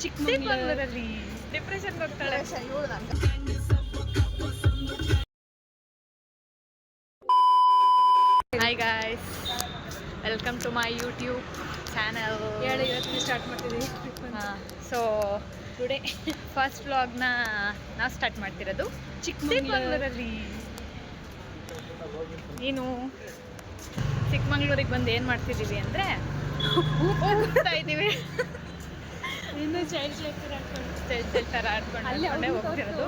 ಚಿಕ್ಕಮಗಳೂರಲ್ಲಿ ಡಿಪ್ರೆಷನ್ಗೆ ಹೋಗ್ತಾಳೆ. Hi guys, welcome to my YouTube channel. ಇವತ್ತು ಸ್ಟಾರ್ಟ್ ಮಾಡ್ತಿದ್ದೀವಿ. ಸೊ ಟುಡೇ ಫಸ್ಟ್ ವ್ಲಾಗ್ನ ನಾವು ಸ್ಟಾರ್ಟ್ ಮಾಡ್ತಿರೋದು ಚಿಕ್ಕಮಗಳೂರಲ್ಲಿ. ನೀನು ಚಿಕ್ಕಮಗಳೂರಿಗೆ ಬಂದು ಏನು ಮಾಡ್ತಿದ್ದೀವಿ ಅಂದರೆ ಹೋಗ್ತಾ ಇದ್ದೀವಿ. ಇನ್ನು ಚೈಲ್ಡ್ ಥರ ಆಡ್ಕೊಂಡು ಅಲ್ಲೇ ಹೋಗ್ತಿರೋದು.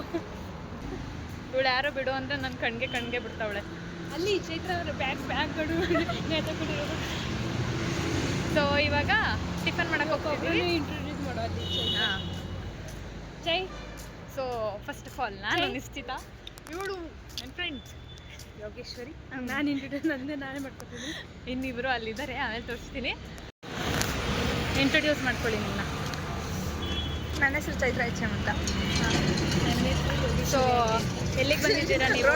ಇವಳು ಯಾರೋ ಬಿಡು ಅಂದರೆ ನನ್ನ ಕಣ್ಗೆ ಬಿಡ್ತಾವಳೆ. ಅಲ್ಲಿ ಚೈತ್ರ ಅವರ ಬ್ಯಾಗ್ಗಳು ನೇತಾಕೊಂಡಿರೋದು. ಸೊ ಇವಾಗ ಟಿಫನ್ ಮಾಡಕ್ಕೆ ಹೋಗ್ತಿದ್ದೀವಿ. ಇಂಟ್ರೊಡ್ಯೂಸ್ ಮಾಡೋದು. ಹಾಂ, ಜೈ. ಸೊ ಫಸ್ಟ್ ಆಫ್ ಆಲ್ ನಾನು ನಿಶ್ಚಿತ, ಇವಳು ನನ್ನ ಫ್ರೆಂಡ್ಸ್ ಯೋಗೇಶ್ವರಿ. ನಾನು ಇಂಟ್ರೊಡ್ಯೂಸ್ ನಾನೇ ಮಾಡ್ಕೊತೀನಿ. ಇನ್ನಿಬ್ಬರು ಅಲ್ಲಿದ್ದಾರೆ, ಆಮೇಲೆ ತೋರಿಸ್ತೀನಿ. ಇಂಟ್ರೊಡ್ಯೂಸ್ ಮಾಡ್ಕೊಳ್ಳಿ ನಿಮ್ಮನ್ನ. ನನ್ನ ಹೆಸರು ಚೈತ್ರ ಎಚ್ ಎಮ್ ಅಂತ. ಸೊ ಎಲ್ಲಿಗೆ ಬಂದಿದ್ದೀರಾ ನೀವು?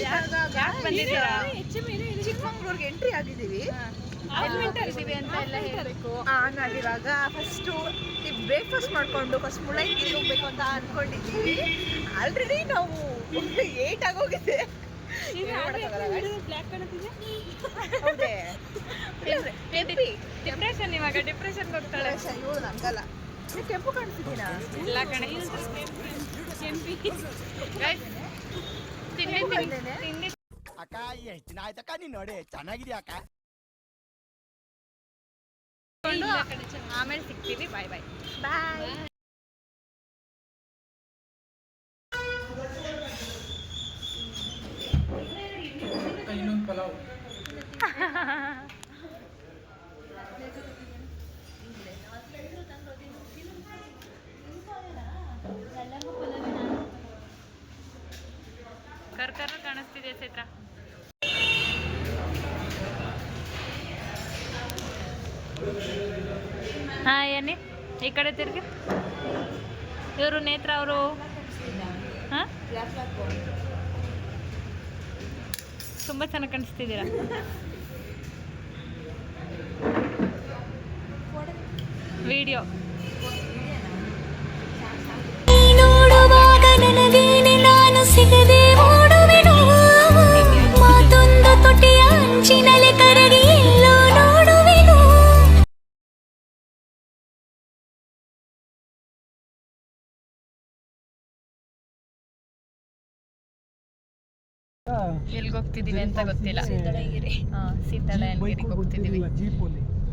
ಯಾಕೆ ಬಂದಿದ್ದೀರಾ? ಚಿಕ್ಕಮಂಗ್ಳೂರ್ಗೆ ಎಂಟ್ರಿ ಆಗಿದ್ದೀವಿ. ಎಲ್ಲಿ ಅಂತ ಎಲ್ಲ ಹೇಳಬೇಕು. ನಾವಿವಾಗ ಫಸ್ಟು ಬ್ರೇಕ್ಫಾಸ್ಟ್ ಮಾಡಿಕೊಂಡು ಫಸ್ಟ್ ಮುಳ್ಳಯ್ಯನಗಿರಿ ಹೋಗ್ಬೇಕು ಅಂತ ಅಂದ್ಕೊಂಡಿದ್ದೀವಿ. ಆಲ್ರೆಡಿ ನಾವು 8 ಆಗೋಗಿದೆ. ಡಿಪ್ರೆಷನ್, ಇವಾಗ ಡಿಪ್ರೆಷನ್ಗೆ ಹೋಗ್ತಾಳೆ. ಇವಳು ನಂಗಲ್ಲ. ಕೆಂಪು ಕಾಣಿಸ್ತೀನಾ? ಇಲ್ಲ ಕಣೆ. ತಿಂಡಿ ಅಕ್ಕ ಎಷ್ಟು ದಿನ ಆಯ್ತಕ್ಕ ನೀನು ನೋಡಿ ಚೆನ್ನಾಗಿದೆಯಾ ಅಕ್ಕ. ಆಮೇಲೆ ಸಿಗ್ತೀವಿ. ಬಾಯ್ ಬಾಯ್ ಬಾಯ್. ಇನ್ನೊಂದು ಪಲಾವ್. ಕರ್ಕರ ಕಾಣಿಸ್ತಿದೆ ಚೈತ್ರ. ಹಾಂ, ಏನಿ ಈ ಕಡೆ ತಿರ್ಗಿ. ಇವರು ನೇತ್ರ ಅವರು. ಹಾಂ, ತುಂಬ ಚೆನ್ನಾಗಿ ಕಾಣಿಸ್ತಿದ್ದೀರಾ. ವಿಡಿಯೋ ಎಲ್ಲಿಗೆ ಹೋಗ್ತಿದೀವಿ ಅಂತ ಗೊತ್ತಿಲ್ಲ. ಸೀತಾಳಯ್ಯನಗಿರಿಗೆ ಹೋಗ್ತಿದೀವಿ.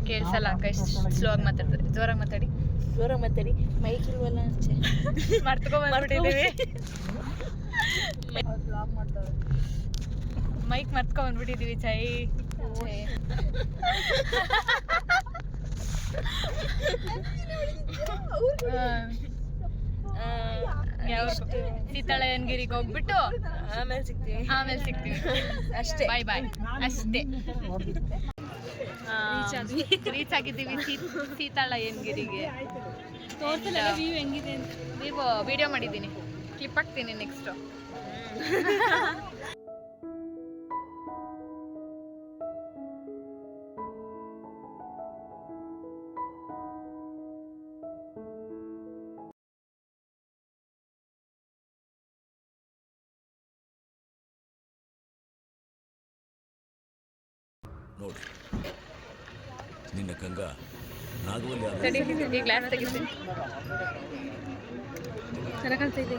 ಕೇಳಿಸಲ್ಲ ಅಕ್ಕ, ಇಷ್ಟು ಸ್ಲೋ ಆಗಿ ಮಾತಾಡ್ತಾರೆ. ಜೋರಾಗಿ ಮಾತಾಡಿ. ಮೈಕ್ ಇಲ್ವಲ್ಲ, ಮರ್ತ್ಕೊಂಡ್ಬಂದ್ಬಿಟ್ಟಿದ್ದೀವಿ. ಮೈಕ್ ಮರ್ತ್ಕೊಂಡ್ಬಂದ್ಬಿಟ್ಟಿದ್ದೀವಿ. ಚೈ ಸೀತಾಳಯ್ಯನಗಿರಿಗೆ ಹೋಗ್ಬಿಟ್ಟು ಆಮೇಲೆ ಸಿಗ್ತೀವಿ ಅಷ್ಟೇ. ಬಾಯ್ ಬಾಯ್ ಅಷ್ಟೇ. ರೀಚ್ ಆಗಿದ್ದೀವಿ ಸೀತಾಳಯ್ಯನಗಿರಿಗೆ. ತೋರ್ಸಲ್ಲ ವ್ಯೂ ಹೆಂಗಿದೆ ಅಂತ. ನೀವು ವಿಡಿಯೋ ಮಾಡಿದ್ದೀನಿ, ಕ್ಲಿಪ್ ಹಾಕ್ತೀನಿ ನೆಕ್ಸ್ಟು. ನೋಡ್ರಿ ನಿನ್ನ ಕಂಗ ನಾಗವಲ್ಲಿ ಈ ಗ್ಲಾಸ್ ತೆಗಿತೀನಿ. ಚೆನ್ನಾಗಿ ಕಾಣ್ತೈತೆ.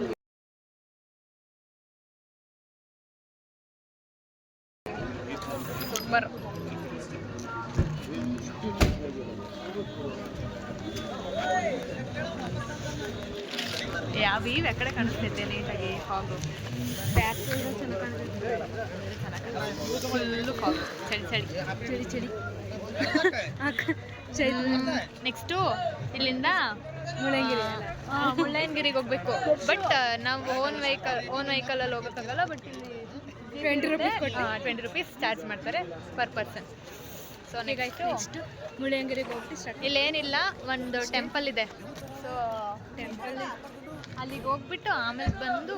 ಸೂಪರ್. ಯಾವ ವ್ಯೂ ಆ ಕಡೆ ಕಾಣಿಸ್ತೈತೆ ನೀಟಾಗಿ. ಫಾಗು ಬ್ಯಾಕ್ ಸೈಡ್ ಚೆನ್ನಾಗಿ ಕಾಣ್ತೈತೆ. ಫುಲ್ಲು ಫಾಗು, ಚಳಿ. ನೆಕ್ಸ್ಟು ಇಲ್ಲಿಂದ ಮುಳ್ಳಯ್ಯನಗಿರಿಗೆ ಹೋಗ್ಬೇಕು. ಬಟ್ ನಾವು ಓನ್ ವೆಹಿಕಲಲ್ಲಿ ಹೋಗೋಕ್ಕಾಗಲ್ಲ. ಬಟ್ ಇಲ್ಲಿ 20 ರೂಪೀಸ್ ಚಾರ್ಜ್ ಮಾಡ್ತಾರೆ ಪರ್ ಪರ್ಸನ್. ಸೊ ನೆಕ್ಸ್ಟ್ ಮುಳ್ಳಯ್ಯನಗಿರಿಗೆ ಹೋಗ್ಬಿಟ್ಟು ಸ್ಟಾರ್ಟ್. ಇಲ್ಲೇನಿಲ್ಲ, ಒಂದು ಟೆಂಪಲ್ ಇದೆ. ಸೊ ಅಲ್ಲಿಗೆ ಹೋಗ್ಬಿಟ್ಟು ಆಮೇಲೆ ಬಂದು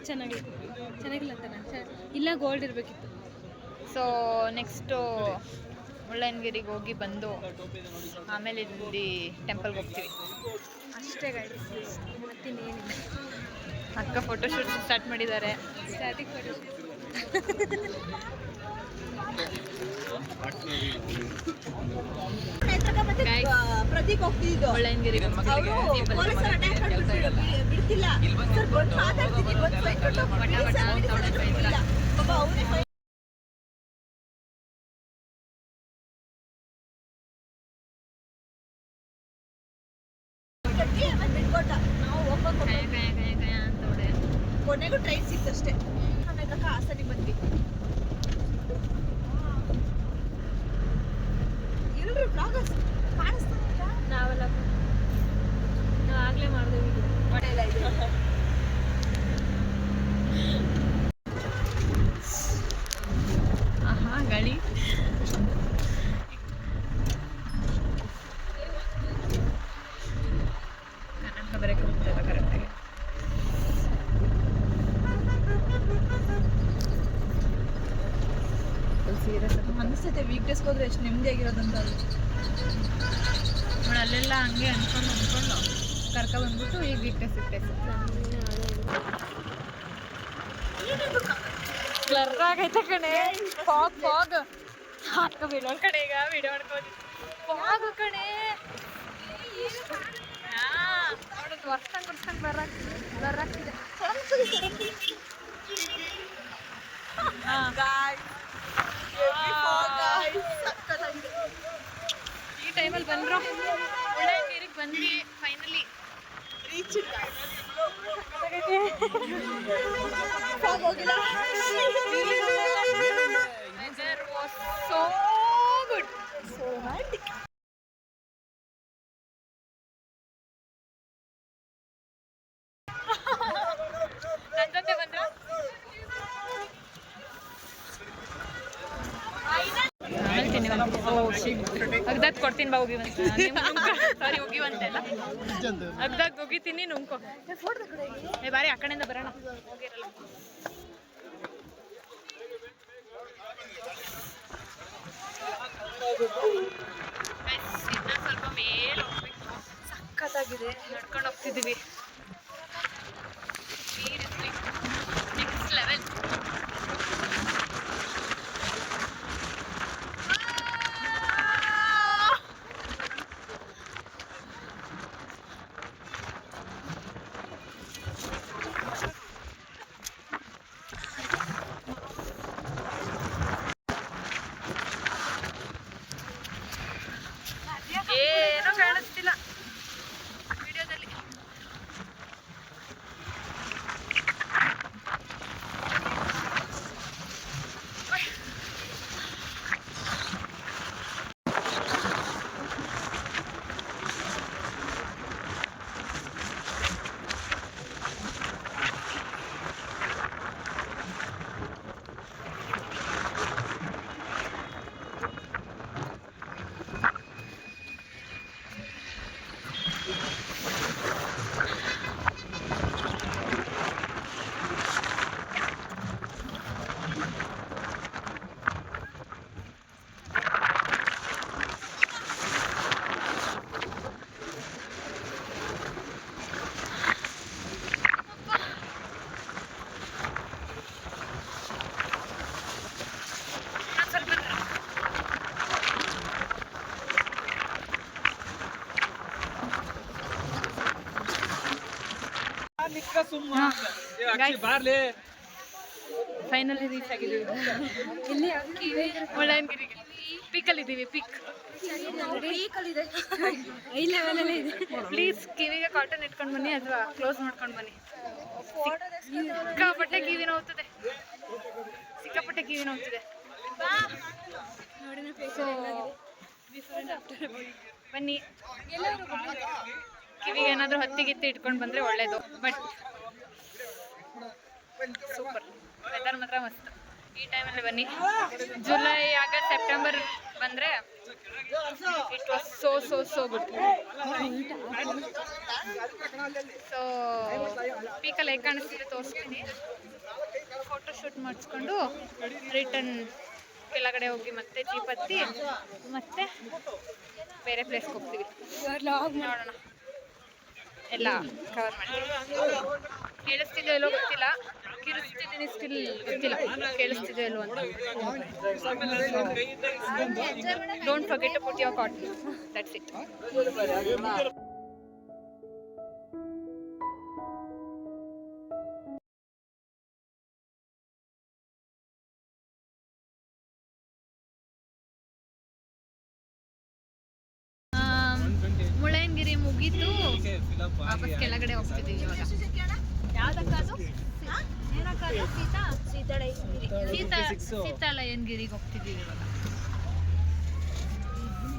ಚೆನ್ನಾಗಿಲ್ಲ ತಾನೆ. ಇಲ್ಲ ಗೋಲ್ಡ್ ಇರಬೇಕಿತ್ತು. ಸೊ ನೆಕ್ಸ್ಟು ಮುಳ್ಳಯ್ಯನಗಿರಿಗೆ ಹೋಗಿ ಬಂದು ಆಮೇಲೆ ಇಲ್ಲಿ ಟೆಂಪಲ್ಗೆ ಹೋಗ್ತೀವಿ. ಅಷ್ಟೇ ಗಾಡಿ ಮತ್ತಿನ್ನೇನಿಲ್ಲ. ಅಕ್ಕ ಫೋಟೋಶೂಟ್ ಸ್ಟಾರ್ಟ್ ಮಾಡಿದ್ದಾರೆ. ಸ್ಟಾರ್ಟಿಂಗ್ ಫೋಟೋ ಪ್ರದೀಪ್ ಹೋಗ್ತಿದ್ದು ಮುಳ್ಳಯ್ಯನಗಿರಿಗೆ ಬಿಡ್ತಿಲ್ಲ ಸರ್ ಬಂದು ಮಾತಾಡ್ತೀನಿ ಅವನೇ ಬಿಟ್ಕೊಟ್ಟ. ನಾವು ಹೋಗ್ಬೇಕು ಕೊನೆಗೂ ಟ್ರೈನ್ ಸಿಕ್ತಷ್ಟೇ. ಆಮೇಲೆ ಹಾಸನಿಗೆ ಬಂದ್ವಿ. ಎಲ್ಲರೂ ಬ್ಲಾಗರ್ಸ್ ಕಾಣಿಸ್ತಾ ನಾವೆಲ್ಲ ನಾವು ಆಗಲೇ ಮಾಡಿದೆ ವಿಡಿಯೋ. ಆಹಾ ಗಾಳಿ ಕನ್ನಡ ಬರೋಕ್ಕೆ ಹೋಗ್ತಲ್ಲ ಕರೆಕ್ಟಾಗಿ. ಸೀರಿಯಸ್ ಅನಿಸ್ತೈತೆ ವೀಕ್ ಡೇಸ್ಗೆ ಹೋದ್ರೆ ಎಷ್ಟು ನೆಮ್ಮದಿಯಾಗಿರೋದಂತ. ನೋಡಿ ಅಲ್ಲೆಲ್ಲ ಹಂಗೆ ಅಂದ್ಕೊಂಡು ಕರ್ಕೊಬಂದ್ಬಿಟ್ಟು ಈಗ ವೀಕ್ನೆಸ್ ಬ್ಲರ್ ಆಗೈತೆ ಕಣೆ. ಫಾಗ್ ಫಾಗ್ ಹಾಕ ಬಿಡೋ ಕಡೆ ಈಗ ವಿಡಿಯೋ ಮಾಡ್ಕೊಂಡು ಫಾಗ್ ಕಣೆ. ನೋಡೋದು ವರ್ಷಂಗೆ ಬ್ಲರ್ ಆಗ್ತಿದೆ. ಈ ಟೈಮಲ್ಲಿ ಬಂದ್ರು ಮುಳ್ಳಯ್ಯನಗಿರಿಗೆ ಬಂದ್ವಿ finally reach weather was so good. So romantic. ನನ್ನ ಜೊತೆ ಬಂದ್ರು ಅಗ್ದಾಗ್ ಕೊಡ್ತೀನಿ ಬಾ ಹೋಗಿ ಸಾರಿ ಹೋಗಿವಂತೆ ಅಲ್ಲ ಅಗ್ದಾಗ್ ಹೋಗಿತೀನಿ ನುಂಕೋ ಬಾರಿ ಆ ಕಡೆಯಿಂದ ಬರೋಣ ಹೋಗಿರಲ್ಲ. ಇನ್ನೊಂದು ಸ್ವಲ್ಪ ಮೇಲೆ ಹೋಗ್ಬೇಕು. ಸಖತ್ತಾಗಿದೆ. ನಡ್ಕೊಂಡು ಹೋಗ್ತಿದ್ದೀವಿ. Next level. ಏನೂ ಕಾಣಿಸ್ತಿಲ್ಲ ವಿಡಿಯೋದಲ್ಲಿ. ಫೈನಲಿ ರೀಚ್ ಆಗಿದ್ದೀವಿ. ಮುಳ್ಳಯ್ಯನಗಿರಿಗೆ ಪೀಕಲ್ಲಿ ಇದ್ದೀವಿ. ಪೀಕ್ ಐ ಲೆವೆಲಲ್ಲೇ ಇದೆ. ಪ್ಲೀಸ್ ಕಿವಿಗೆ ಕಾಟನ್ ಇಟ್ಕೊಂಡು ಬನ್ನಿ ಅಥವಾ ಕ್ಲೋಸ್ ಮಾಡ್ಕೊಂಡು ಬನ್ನಿ. ಸಿಕ್ಕಾಪಟ್ಟೆ ಕಿವಿ ನೋವ್ತದೆ. ಸೊ ಬನ್ನಿ. ಕಿವಿಗೆ ಏನಾದರೂ ಹತ್ತಿಗಿತ್ತಿ ಇಟ್ಕೊಂಡು ಬಂದರೆ ಒಳ್ಳೇದು. ಬಟ್ ಸೂಪರ್ ವೆದರ್ ಮಾತ್ರ ಮಸ್ತ್. ಈ ಟೈಮಲ್ಲಿ ಬನ್ನಿ. ಜುಲೈ ಆಗಸ್ಟ್ ಸೆಪ್ಟೆಂಬರ್ ಬಂದರೆ it was so good. So ಪೀಕಲ್ಲಿ ಹೇಗೆ ಕಾಣಿಸ್ತಿದೆ ತೋರಿಸ್ತೀನಿ. ಫೋಟೋ ಶೂಟ್ ಮಾಡಿಸ್ಕೊಂಡು ರಿಟರ್ನ್ ಕೆಳಗಡೆ ಹೋಗಿ ಮತ್ತೆ ಜೀಪ್ ಹತ್ತಿ ಮತ್ತೆ ಬೇರೆ ಪ್ಲೇಸ್ಗೆ ಹೋಗ್ತೀವಿ. ನೋಡೋಣ, ಎಲ್ಲ ಕವರ್ ಮಾಡ್ತೀವಿ. ಕೇಳಿಸ್ತಿದೆಯೋ ಎಲ್ಲೋ ಗೊತ್ತಿಲ್ಲ, ಕಿರಿಸ್ತಿದ್ದೀನಿ ಸ್ಟಿಲ್ ಗೊತ್ತಿಲ್ಲ ಕೇಳಿಸ್ತಿದೆಯೋ ಎಲ್ಲೋ ಅಂತ. Don't forget to put your cotton, that's it. Mullayanagiri ಮುಗೀತು, ವಾಪಸ್ ಕೆಳಗಡೆ ಹೋಗ್ತಿದ್ದೀವಿ ಇವಾಗ. ಯಾವ್ದಕ್ಕದು? ಸೀತಾಳಯ್ಯನಗಿರಿಗೆ ಹೋಗ್ತಿದ್ದೀವಿ ಇವಾಗ.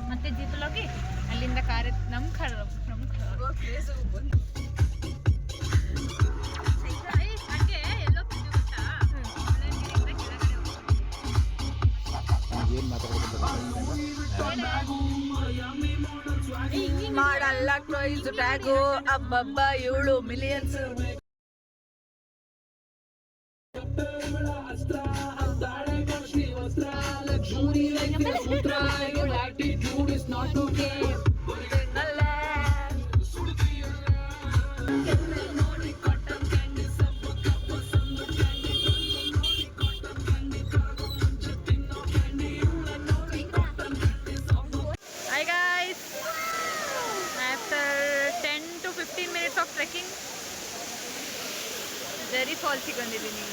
ಮತ್ತೆ ಜೀಪಲ್ಲಿ ಹೋಗಿ ಅಲ್ಲಿಂದ ಕಾರ್ ನಮ್ಮ ಕಾರ್ ಎಲ್ಲೋ ಗೊತ್ತಾ, ಮುಳ್ಳಯ್ಯನಗಿರಿಯಿಂದ ಕೆಳಗಡೆ ಮಾಡಲ್ಲ ಕ್ರೈಸ್ ಟ್ಯಾಗು ಅಬ್ಬಬ್ಬ 7 millions. Hi guys, after 10 to 15 minutes of trekking, ಜರಿ ಫಾಲ್ಸಿಗೆ ಬಂದಿದ್ದೀನಿ.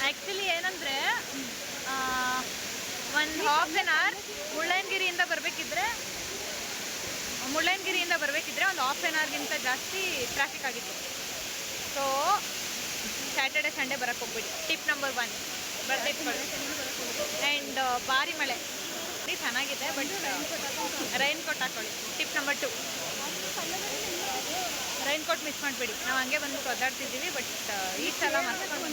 ಆ್ಯಕ್ಚುಲಿ ಏನಂದರೆ ಒಂದು ಹಾಫ್ ಆನ್ ಅವರ್ ಮುಳ್ಳಯ್ಯನಗಿರಿಯಿಂದ ಬರಬೇಕಿದ್ರೆ ಒಂದು ಹಾಫ್ ಆನ್ ಅವರ್ಗಿಂತ ಜಾಸ್ತಿ ಟ್ರಾಫಿಕ್ ಆಗಿತ್ತು. ಸೊ ಸ್ಯಾಟರ್ಡೆ ಸಂಡೇ ಬರೋಕ್ಕೆ ಹೋಗ್ಬಿಡಿ. Tip number 1 ಬರ್ದಿಟ್ಕೊಳ್ಳಿ. ಆ್ಯಂಡ್ ಭಾರಿ ಮಳೆ ಚೆನ್ನಾಗಿದೆ, ಬಟ್ ರೈನ್ ಕೋಟ್ ಹಾಕೊಳ್ಳಿ. Tip number 2, raincoat miss ಮಾಡಬೇಡಿ. ನಾವು ಹಂಗೆ ಬಂದ್ಬಿಟ್ಟು ಒದ್ದಾಡ್ತಿದ್ದೀವಿ, ಬಟ್ ಈ ಸಲ ಮರ್ಸ್ಕೊಂಡು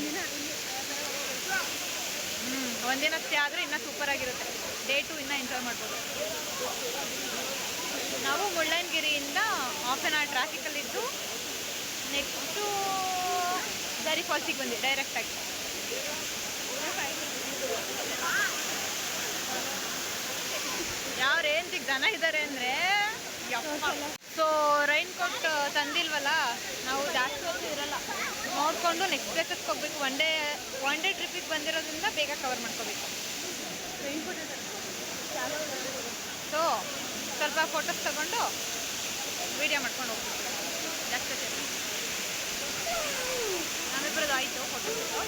ಒಂದಿನ ಸ್ಟೇ ಆದರೆ ಇನ್ನೂ ಸೂಪರಾಗಿರುತ್ತೆ. ಡೇ 2 ಇನ್ನೂ ಎಂಜಾಯ್ ಮಾಡ್ಬೋದು. ನಾವು ಮುಳ್ಳಯ್ಯನಗಿರಿಯಿಂದ ಹಾಫ್ ಆನ್ ಅವರ್ ಟ್ರಾಫಿಕಲ್ಲಿದ್ದು ನೆಕ್ಸ್ಟು ಜರಿ ಫಾಲ್ಸಿಗೆ ಬಂದ್ವಿ ಡೈರೆಕ್ಟಾಗಿ. ಯಾವ ರೇಂಜಿಗೆ ಜನ ಇದ್ದಾರೆ ಅಂದರೆ ಯಪ್ಪ. ಸೊ ರೈನ್ ಕೋಟ್ ತಂದಿಲ್ವಲ್ಲ, ನಾವು ಜಾಸ್ತಿ ಹೊತ್ತು ಇರಲ್ಲ, ನೋಡಿಕೊಂಡು ನೆಕ್ಸ್ಟ್ ಪ್ಲೇಸಸ್ಗೆ ಹೋಗ್ಬೇಕು. ಒನ್ ಡೇ ಟ್ರಿಪ್ಪಿಗೆ ಬಂದಿರೋದ್ರಿಂದ ಬೇಗ ಕವರ್ ಮಾಡ್ಕೋಬೇಕು. ಸೊ ಸ್ವಲ್ಪ ಫೋಟೋಸ್ ತಗೊಂಡು ವೀಡಿಯೋ ಮಾಡ್ಕೊಂಡು ಹೋಗ್ಬೇಕು. ಜಾಸ್ತಿ ನಮ್ಮಿಬ್ಬರದ್ದು ಆಯಿತು ಫೋಟೋಸು.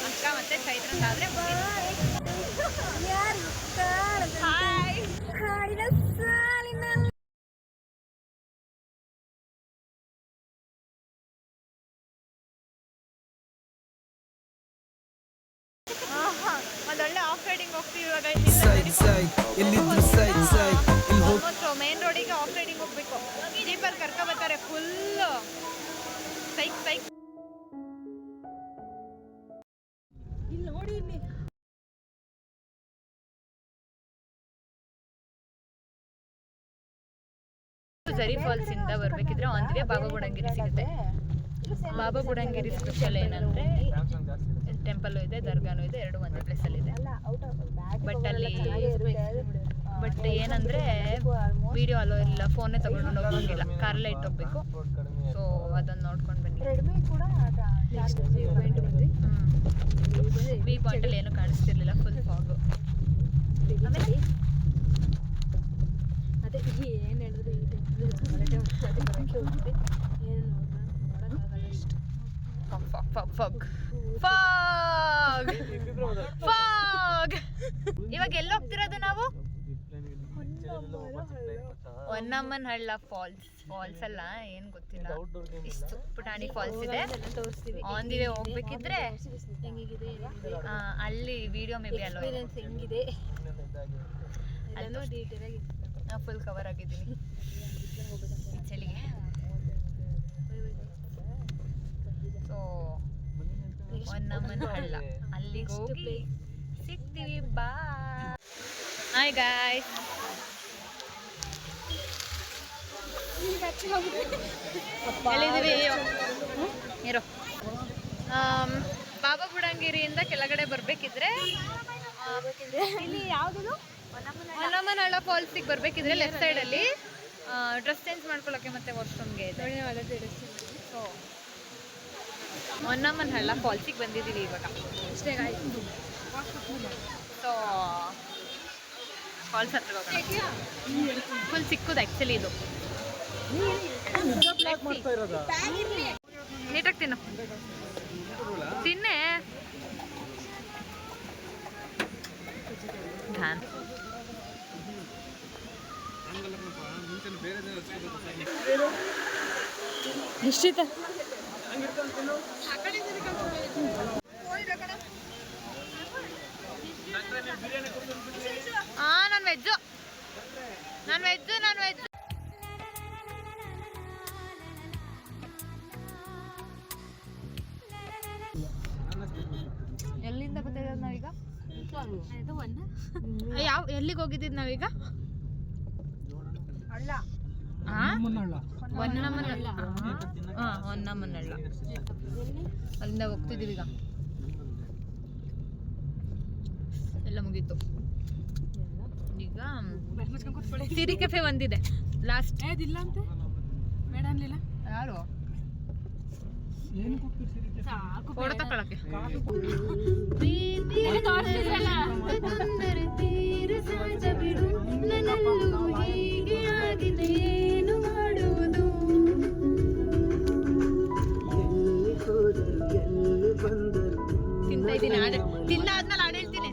ಅಕ್ಕ ಮತ್ತು ಚೈತ್ರಂದಾದರೆ ಒಂದೊಳ್ಳೆ ಆಫ್ ರೈಡಿಂಗ್ ಹೋಗ್ತೀವಿ ಇವಾಗ. ಆಲ್ಮೋಸ್ಟ್ ಮೇನ್ ರೋಡಿಗೆ ಆಫ್ ರೈಡಿಂಗ್ ಹೋಗ್ಬೇಕು. ಜೀಪಲ್ಲಿ ಕರ್ಕೊಬರ್ತಾರೆ ಫುಲ್ ಸೈಕ್. ಇಲ್ಲಿ ನೋಡಿ, ಇಲ್ಲಿ ಜರಿ ಫಾಲ್ಸ್ ಇಂದ ಬರ್ಬೇಕಿದ್ರೆ on the way Baba Budangiri ಸಿಗುತ್ತೆ. ಬಾಬಾ ಬುಡನ್ಗಿರಿ ಸ್ಪೆಷಲ್ ಏನಂದ್ರೆ ಟೆಂಪಲ್ಲು ಇದೆ, ದರ್ಗಾನೂ ಇದೆ, ಎರಡು ಒಂದೇ ಪ್ಲೇಸಲ್ಲಿ ಇದೆ. ಬಟ್ ಏನಂದ್ರೆ ವಿಡಿಯೋ ಅಲೋ ಇಲ್ಲ, ಫೋನೇ ತಗೊಂಡು ಹೋಗೋಂಗಿಲ್ಲ, ಕಾರಲ್ಲೇ ಇಟ್ಟೋಗ್ಬೇಕು. ಸೊ ಅದನ್ನು ನೋಡ್ಕೊಂಡು ಬನ್ನಿ. ವಿ ಪಾಯಿಂಟಲ್ಲಿ ಏನೂ ಕಾಣಿಸ್ತಿರ್ಲಿಲ್ಲ, ಫುಲ್ ಫಾಗು. ಆಮೇಲೆ ಅದೇ ಏನು ಹೇಳಿದ್ರು ಇವಾಗ ಎಲ್ಲಿ ಹೋಗ್ತಿರೋದು ನಾವು? ಹೊನ್ನಮ್ಮನಹಳ್ಳ ಫಾಲ್ಸ್ ಅಲ್ಲ, ಏನ್ ಗೊತ್ತಿಲ್ಲ, ಇಷ್ಟು ಪುಟಾಣಿ ಫಾಲ್ಸ್ ಇದೆ. ಆನ್ ದಿ ವೇ ಹೋಗ್ಬೇಕಿದ್ರೆ ಅಲ್ಲಿ ವಿಡಿಯೋ ಮೇ ಬಿ ಅಲ್ಲೋ ಹೆಂಗಿದೆ ಫುಲ್ ಕವರ್ ಆಗಿದ್ದೀನಿ ಈ ಚಳಿಗೆ. ಸೊ ಹೊನ್ನಮ್ಮನ ಹಳ್ಳ ಅಲ್ಲಿಗೆ ಹೋಗಿ ಸಿಗ್ತೀವಿ ಬಾ. ಹಾಯ್ ಗಾಯ್ಸ್, ಎಲ್ಲಿದ್ದೀವಿ ಇರೋ ಬಾಬಾ ಬುಡಂಗಿರಿಯಿಂದ ಕೆಳಗಡೆ ಬರ್ಬೇಕಿದ್ರೆ ಇಲ್ಲಿ ಯಾವ್ದು ಹೊನ್ನಮ್ಮನಹಳ್ಳ ಫಾಲ್ಸಿಗೆ ಬರ್ಬೇಕಿದ್ರೆ ಲೆಫ್ಟ್ ಸೈಡಲ್ಲಿ ಡ್ರೆಸ್ ಚೇಂಜ್ ಮಾಡ್ಕೊಳ್ಳೋಕೆ ಮತ್ತೆ ವಾಶ್ರೂಮ್ಗೆ ಇದೆ. ಸೊ ಹೊನ್ನಮ್ಮನಹಳ್ಳ ಫಾಲ್ಸಿಗೆ ಬಂದಿದ್ದೀವಿ ಇವಾಗ. ಸೊ ಫಾಲ್ಸ್ ಹತ್ರ ಹೋಗೋಣ. ಫುಲ್ ಚಿಕ್ಕದು ಆ್ಯಕ್ಚುಲಿ ಇದು. ನೀಟಾಗಿ ತಿನ್ನು, ತಿನ್ನೆ. ಧಾನ್ ನಿಶ್ಚಿತ ನಾನು ವೆಜ್ಜು. ಎಲ್ಲಿಂದ ಬರ್ತಿರೋದು ನಾವೀಗ? ಎಲ್ಲಿಗೆ ಹೋಗಿದ್ದೀವಿ ನಾವೀಗ? ಹೊನ್ನಮ್ಮನಹಳ್ಳ. ಹೊನ್ನಮ್ಮನಹಳ್ಳ ಅಲ್ಲಿಂದ ಹೋಗ್ತಿದ್ದೀವಿ ಈಗ. ಎಲ್ಲ ಮುಗೀತು. ಈಗ ಸಿರಿ ಕೆಫೆ ಒಂದಿದೆ ಲಾಸ್ಟ್. ಯಾರು ಫೋಟೋ ತಗೊಳಕ್ಕೆ? ತಿಂತಾ ಇದ್ದೀನಿ, ತಿಂದಾದ್ಮೇಲೆ ಹಾಡು ಹೇಳ್ತೀನಿ.